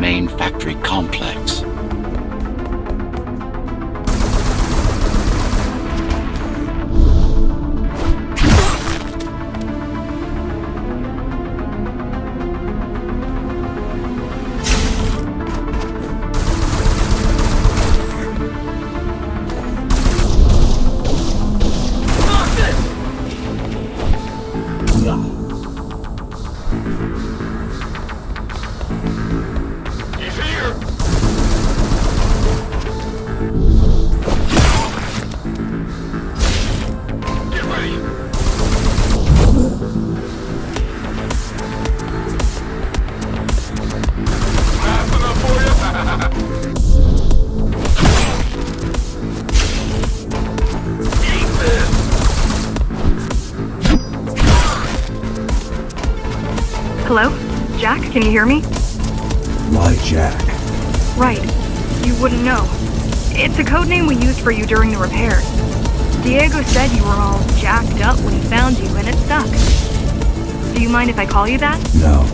main factory complex. Hello? Jack, can you hear me? Why Jack? Right. You wouldn't know. It's a code name we used for you during the repairs. Diego said you were all jacked up when he found you, and it stuck. Do you mind if I call you that? No.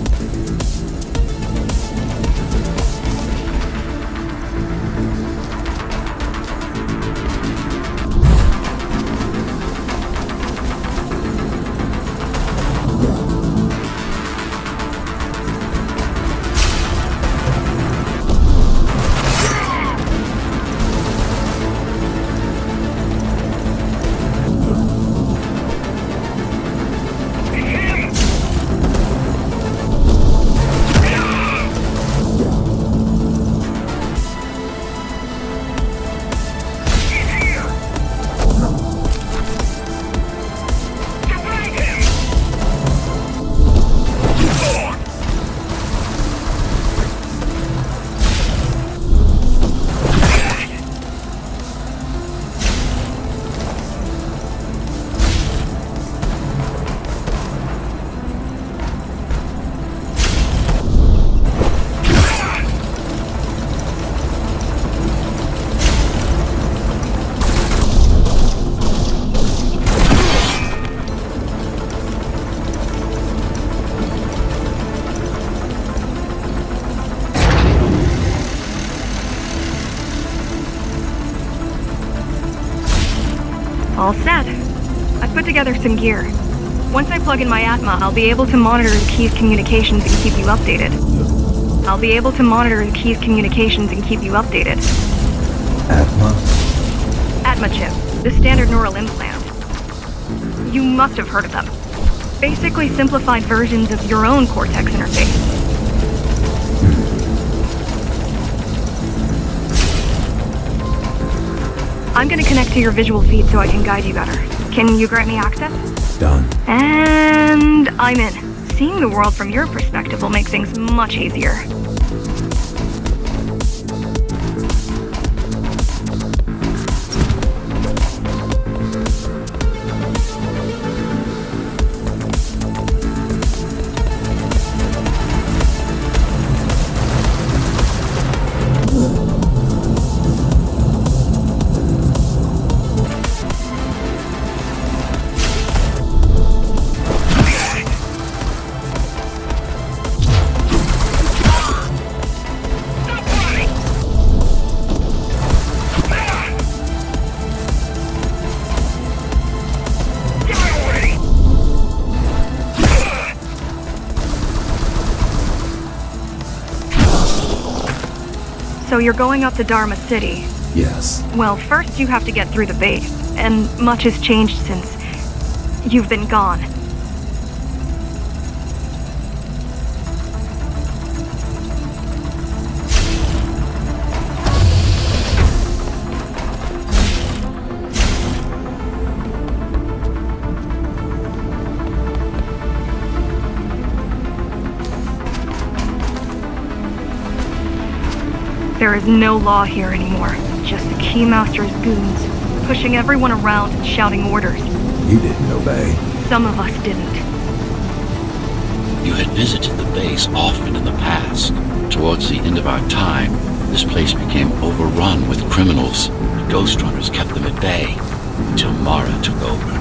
All set. I've put together some gear. Once I plug in my Atma, I'll be able to monitor the key's communications and keep you updated. Atma? Atma chip, the standard neural implant. You must have heard of them. Basically simplified versions of your own Cortex interface. I'm gonna connect to your visual feed so I can guide you better. Can you grant me access? Done. And I'm in. Seeing the world from your perspective will make things much easier. So you're going up to Dharma City? Yes. Well, first you have to get through the base, and much has changed since you've been gone. There is no law here anymore. Just the Keymaster's goons, pushing everyone around and shouting orders. You didn't obey. Some of us didn't. You had visited the base often in the past. Towards the end of our time, this place became overrun with criminals. The Ghostrunners kept them at bay until Mara took over.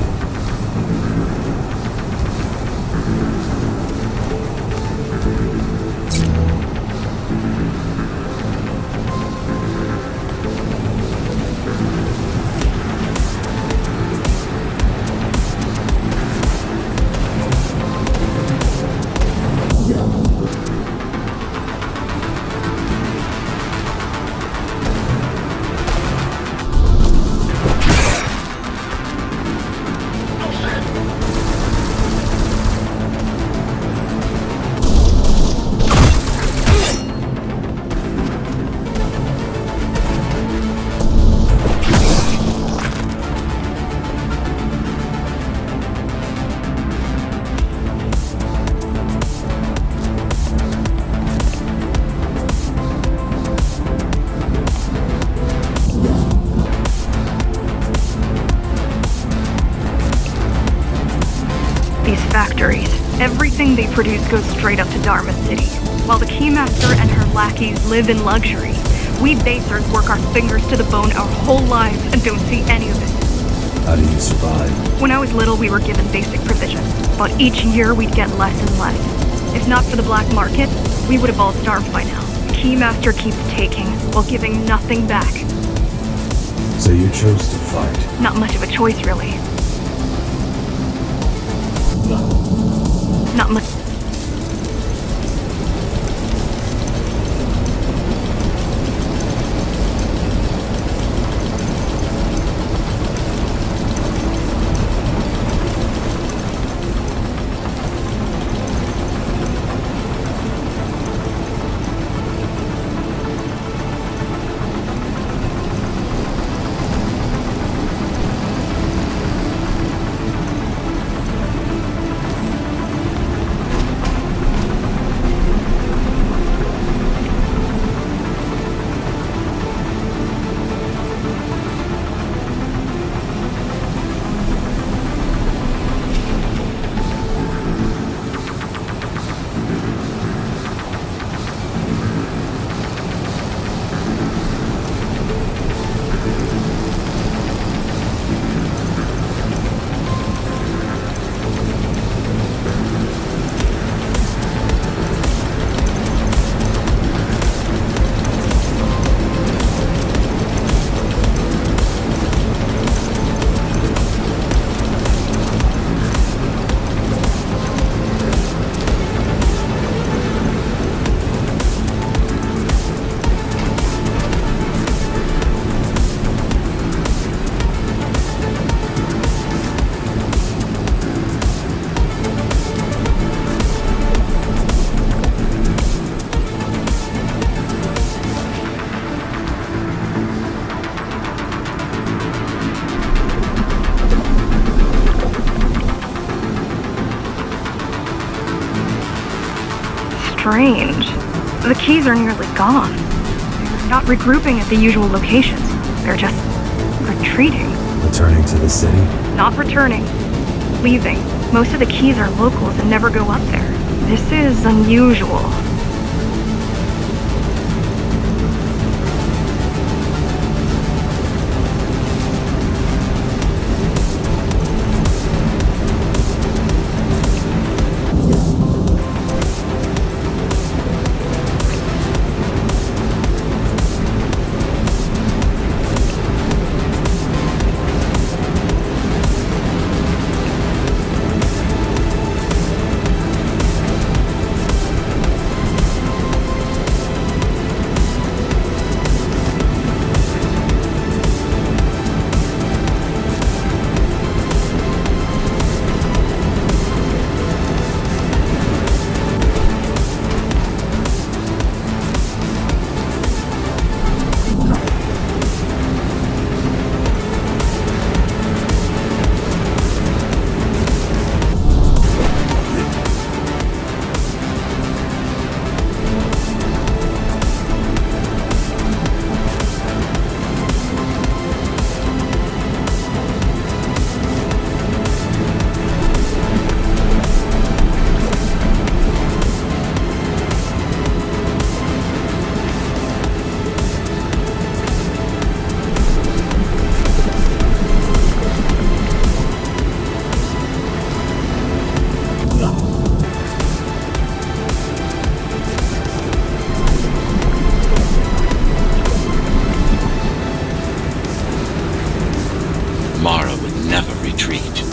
these factories. Everything they produce goes straight up to Dharma City. While the Keymaster and her lackeys live in luxury, we basers work our fingers to the bone our whole lives and don't see any of it. How do you survive? When I was little, we were given basic provisions, but each year we'd get less and less. If not for the black market, we would have all starved by now. The Keymaster keeps taking, while giving nothing back. So you chose to fight? Not much of a choice, really. Not much. Strange. The keys are nearly gone. They're not regrouping at the usual locations. They're just retreating. Returning to the city? Not returning. Leaving. Most of the keys are locals and never go up there. This is unusual.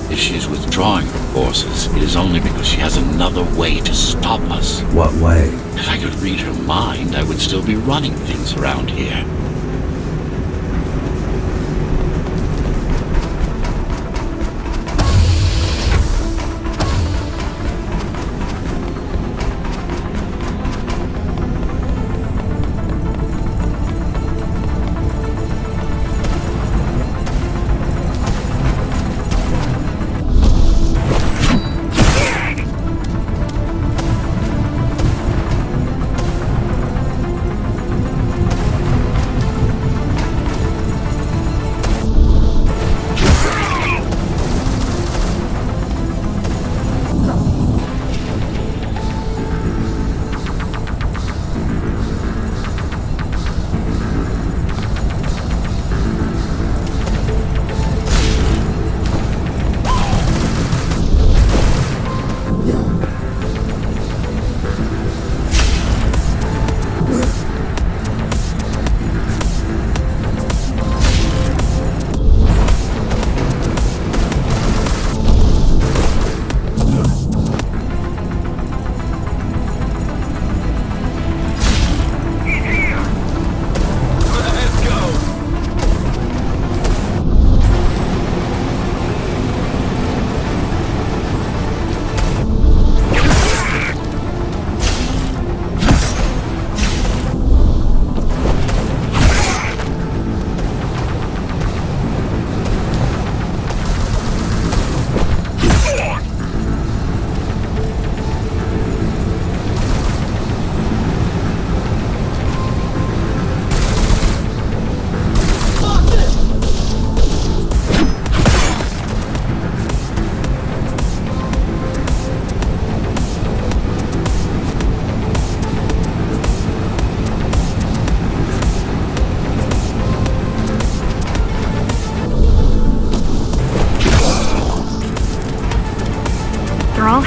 If she is withdrawing her forces, it is only because she has another way to stop us. What way? If I could read her mind, I would still be running things around here.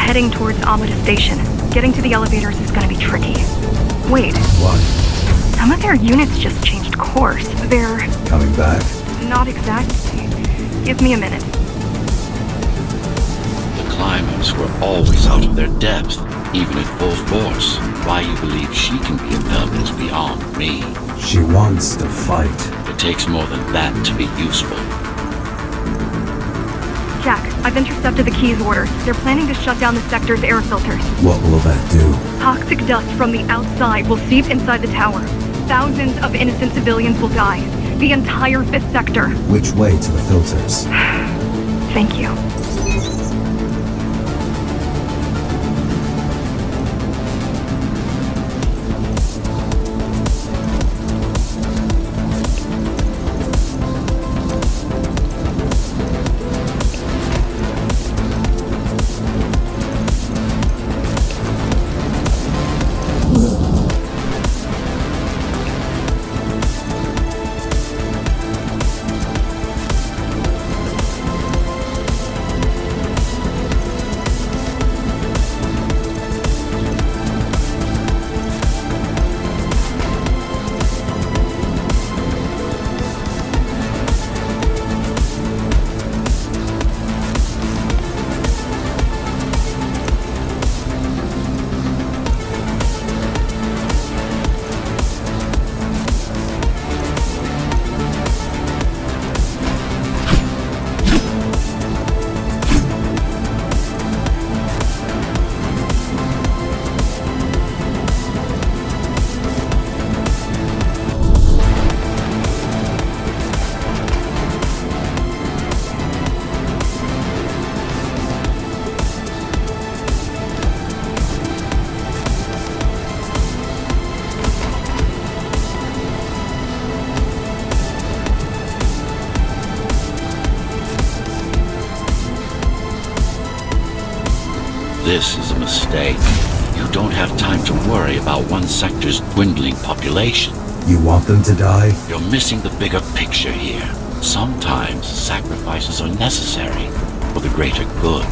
heading towards Amada Station. Getting to the elevators is gonna be tricky. Wait, What? some of their units just changed course. They're Coming back? not exactly. Give me a minute. The climbers were always out of their depth, even at full force. Why you believe she can be a thug is beyond me. She wants to fight. It takes more than that to be useful. Jack, I've intercepted the Key's orders. They're planning to shut down the sector's air filters. What will that do? Toxic dust from the outside will seep inside the tower. Thousands of innocent civilians will die. The entire 5th sector. Which way to the filters? Thank you. This is a mistake. You don't have time to worry about one sector's dwindling population. You want them to die? You're missing the bigger picture here. Sometimes sacrifices are necessary for the greater good.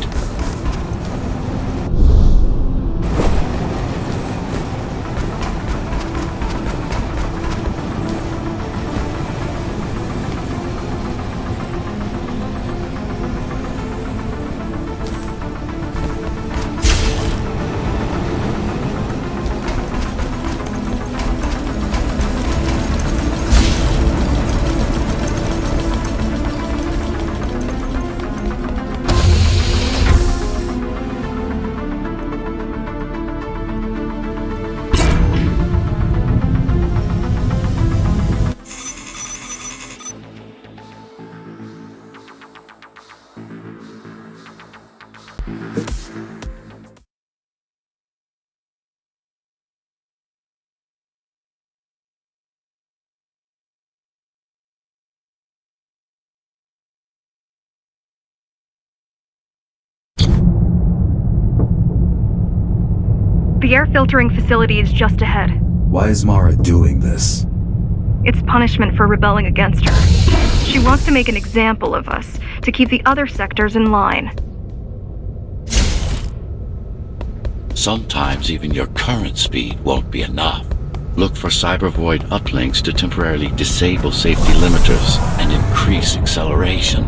The air filtering facility is just ahead. Why is Mara doing this? It's punishment for rebelling against her. She wants to make an example of us, to keep the other sectors in line. Sometimes even your current speed won't be enough. Look for cybervoid uplinks to temporarily disable safety limiters and increase acceleration.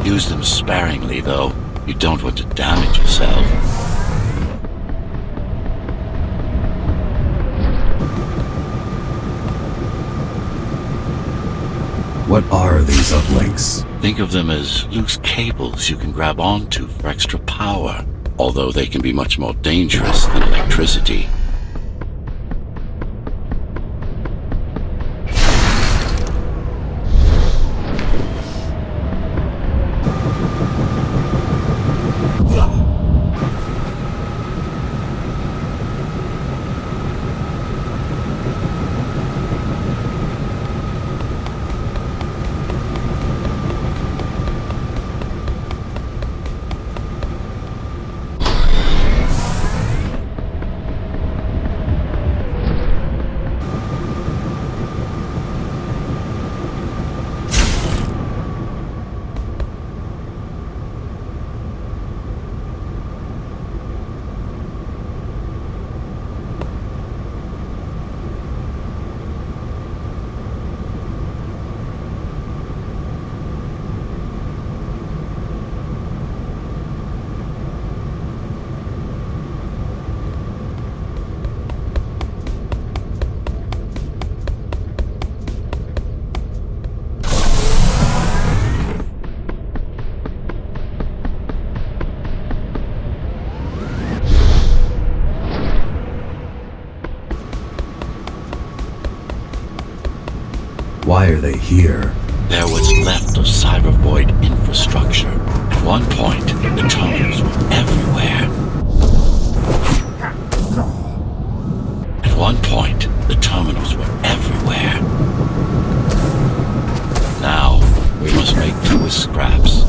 Use them sparingly, though. You don't want to damage yourself. What are these uplinks? Think of them as loose cables you can grab onto for extra power, although they can be much more dangerous than electricity. Why are they here? They're what's left of cybervoid infrastructure. At one point, the terminals were everywhere. At one point, the terminals were everywhere. Now, we must make do with scraps.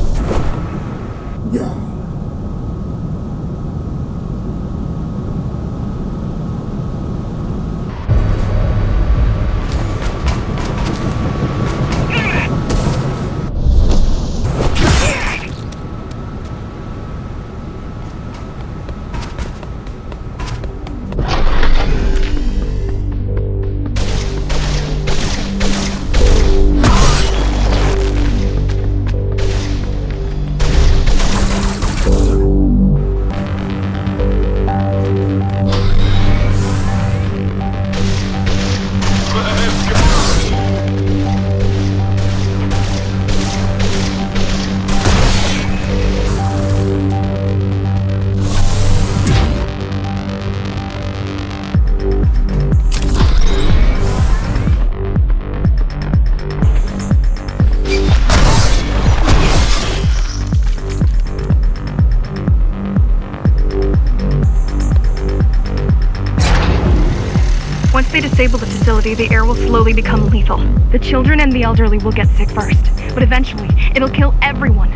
Once they disable the facility, the air will slowly become lethal. The children and the elderly will get sick first, but eventually, it'll kill everyone.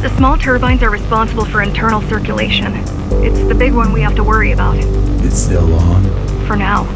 The small turbines are responsible for internal circulation. It's the big one we have to worry about. It's still on? For now.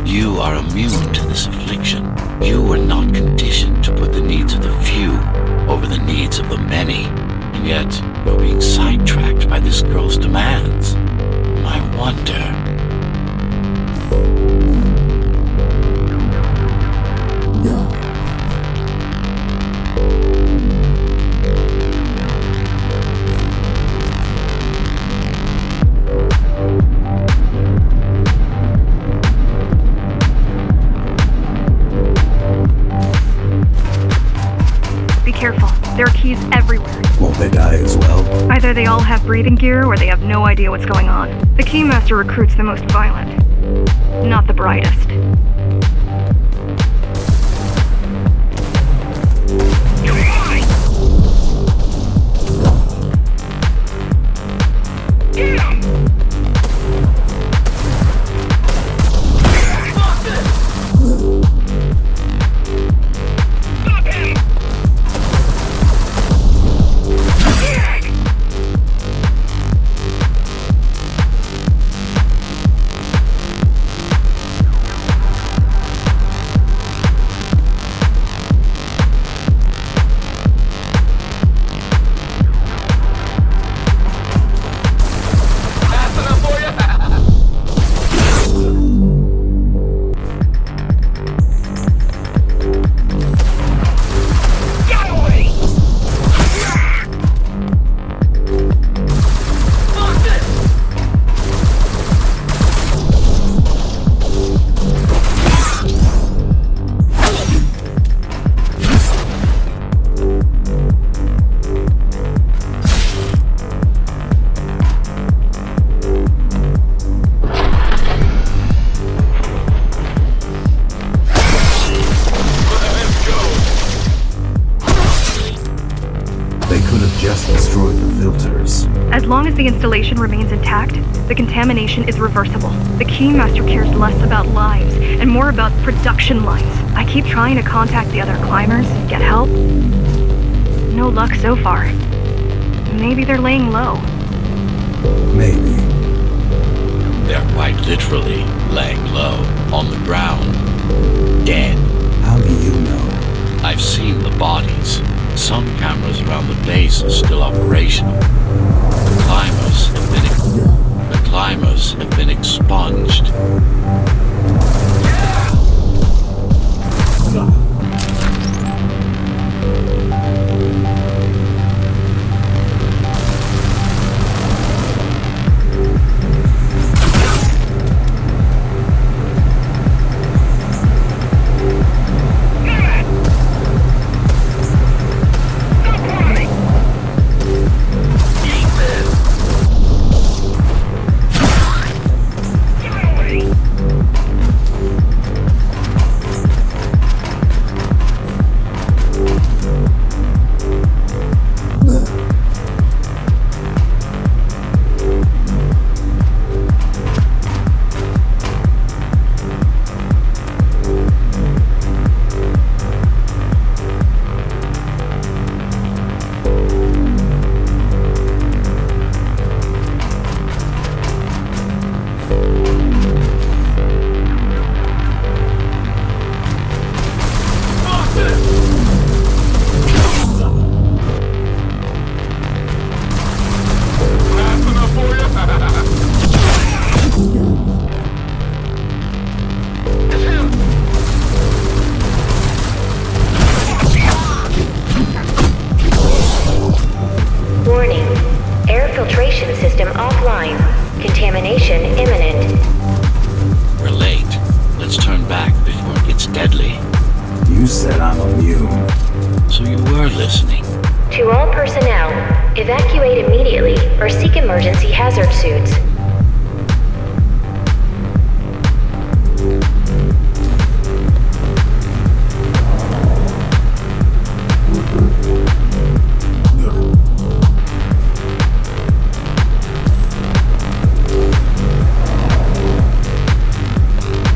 You are immune to this affliction. You were not conditioned to put the needs of the few over the needs of the many. And yet, you're being sidetracked by this girl's demands. I wonder. Be careful. There are keys everywhere. Won't they die as well? Either they all have breathing gear or they have no idea what's going on. The Keymaster recruits the most violent. Not the brightest. Get him! long as the installation remains intact, the contamination is reversible. The Keymaster cares less about lives and more about production lines. I keep trying to contact the other climbers, get help. No luck so far. Maybe they're laying low. Maybe. They're quite literally laying low, on the ground, dead. How do you know? I've seen the bodies. Some cameras around the base are still operational. The climbers have been expunged. Contamination imminent. We're late. Let's turn back before it gets deadly. You said I'm immune. So you were listening. To all personnel, evacuate immediately or seek emergency hazard suits.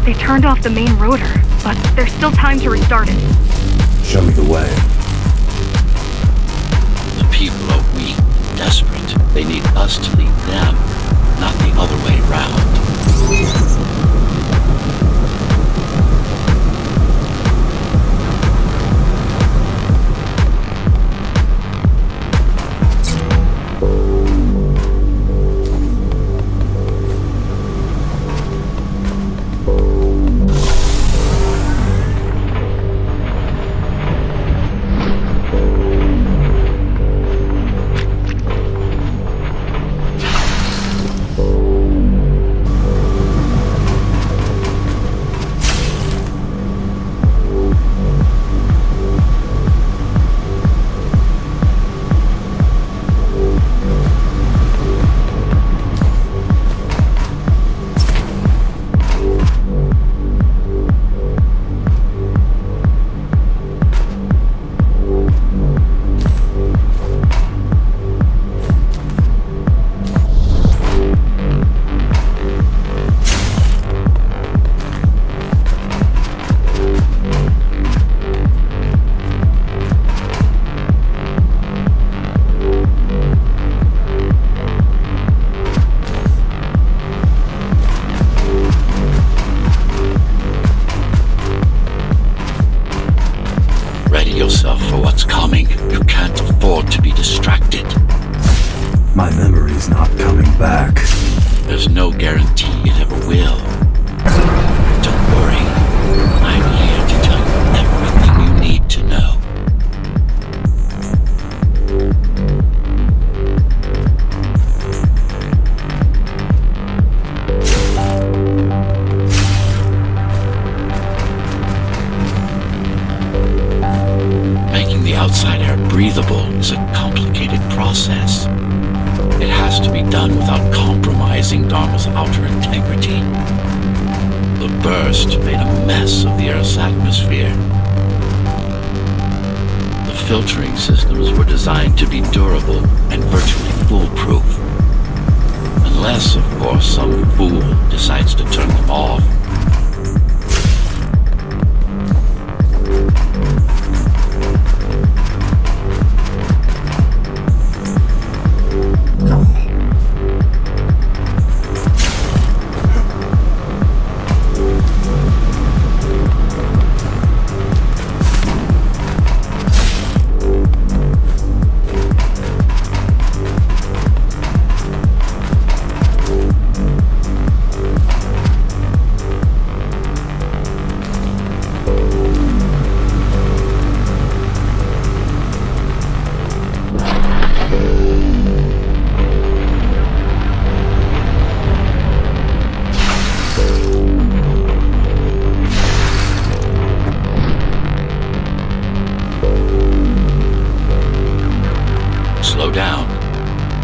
They turned off the main rotor, but there's still time to restart it. Show me the way. The people are weak, desperate. They need us to lead them, not the other way round. Yourself for what's coming. You can't afford to be distracted. My memory's not coming back. There's no guarantee it ever will. Don't worry. I'm here to tell you everything you need to know. Outside air breathable is a complicated process. It has to be done without compromising Dharma's outer integrity. The burst made a mess of the Earth's atmosphere. The filtering systems were designed to be durable and virtually foolproof.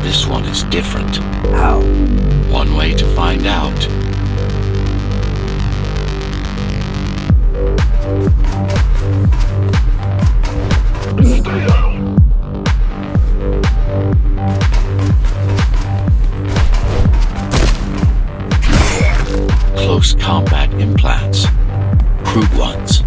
This one is different. How? One way to find out. Close combat implants. Crude ones.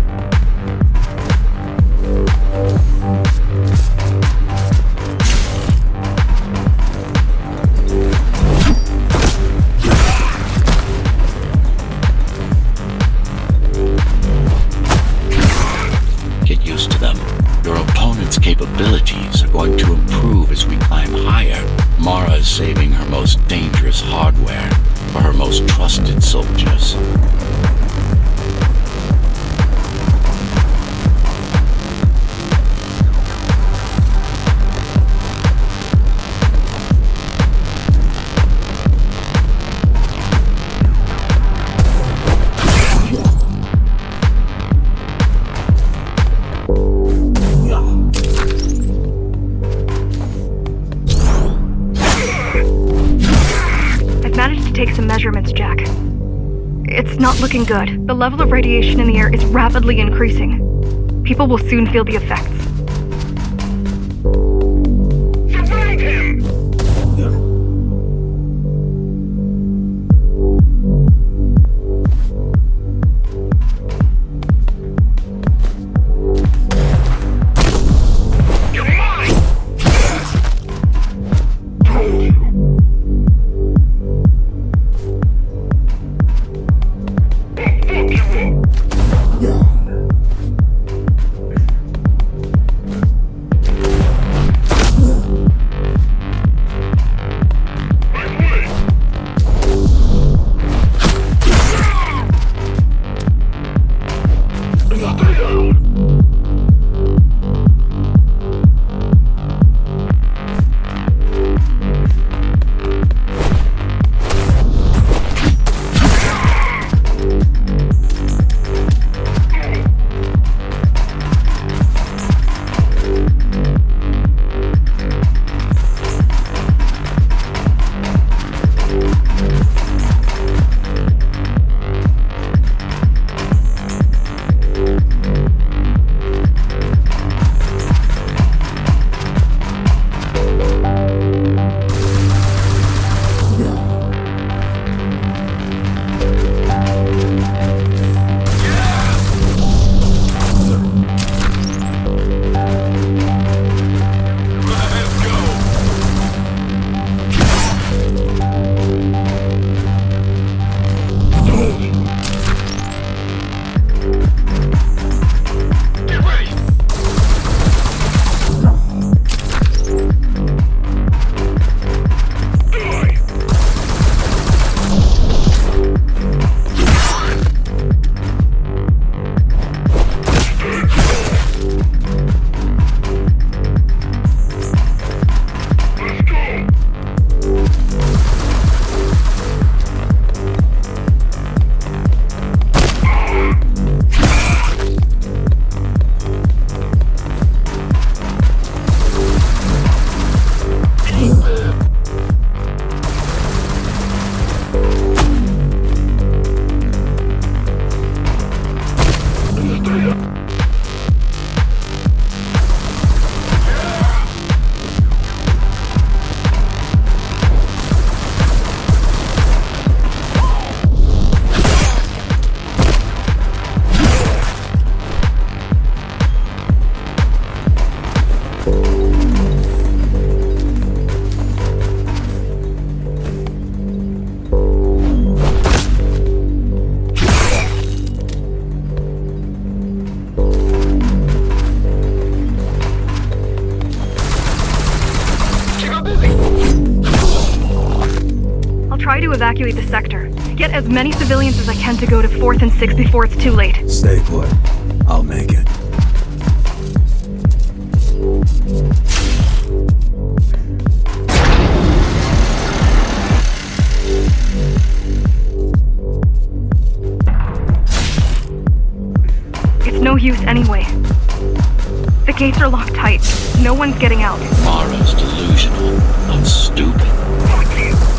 Get used to them. Your opponent's capabilities are going to improve as we climb higher. Mara is saving her most dangerous hardware for her most trusted soldiers. Take some measurements, Jack. It's not looking good. The level of radiation in the air is rapidly increasing. People will soon feel the effects. Surround him! Try to evacuate the sector. Get as many civilians as I can to go to 4th and 6th before it's too late. Stay put. I'll make it. It's no use anyway. The gates are locked tight. No one's getting out. Mara's delusional, unstoppable. stupid. Fuck you!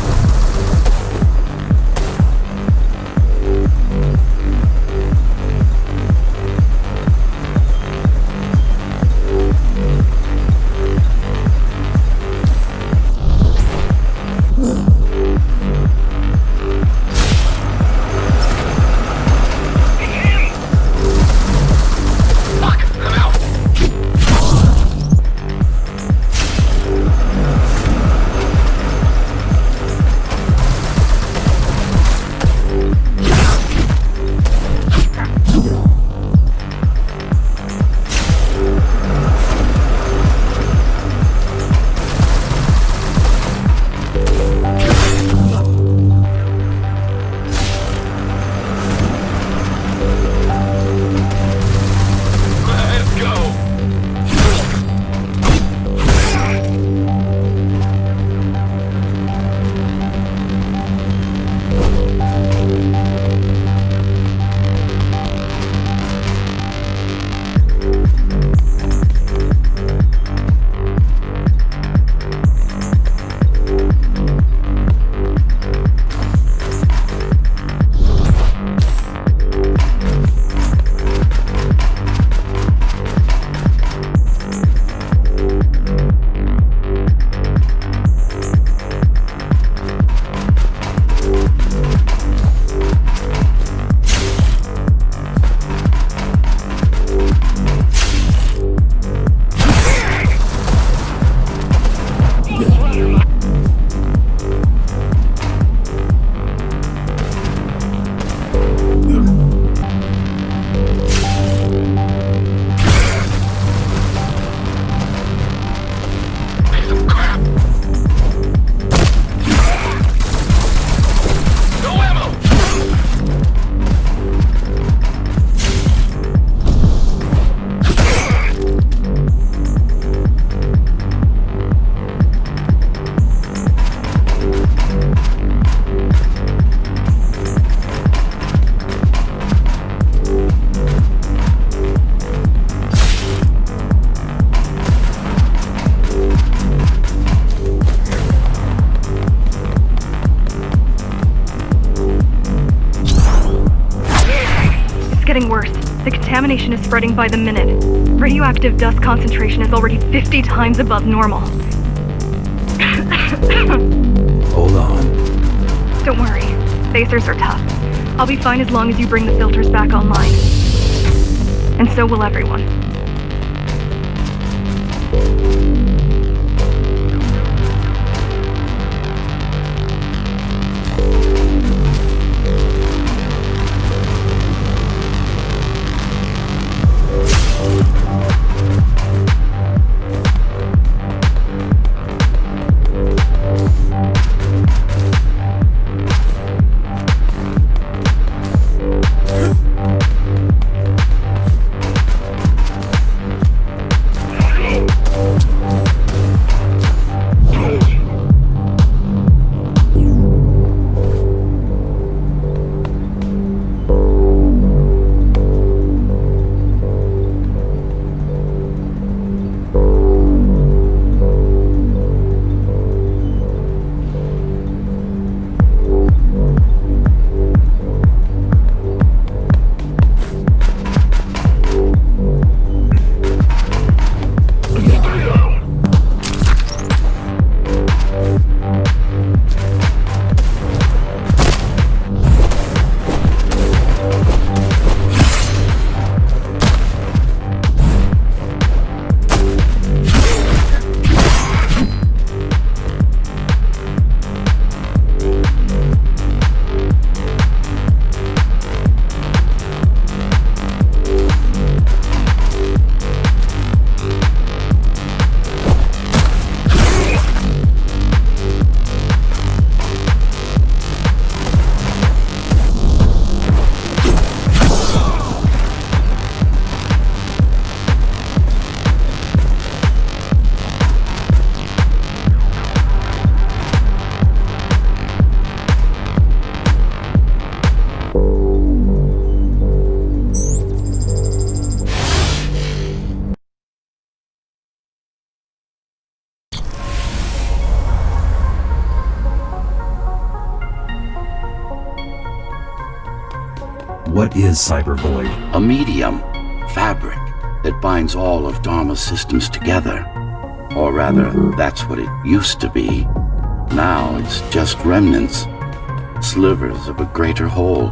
Getting worse. The contamination is spreading by the minute. Radioactive dust concentration is already 50 times above normal. Hold on. Don't worry. Spacers are tough. I'll be fine as long as you bring the filters back online. And so will everyone. What is Cybervoid? A medium, fabric, that binds all of Dharma's systems together. Or rather, that's what it used to be. Now it's just remnants, slivers of a greater whole.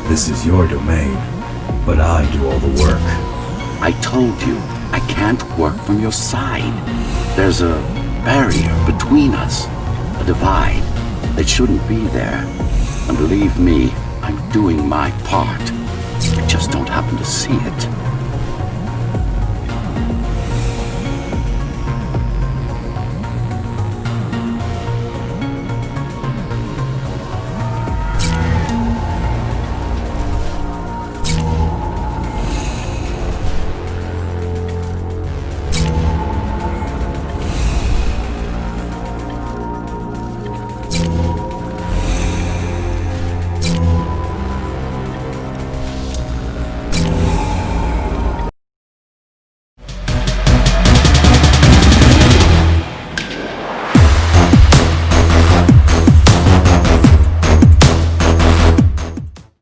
This is your domain, but I do all the work. I told you, I can't work from your side. There's a barrier between us, a divide that shouldn't be there. And believe me, I'm doing my part. I just don't happen to see it.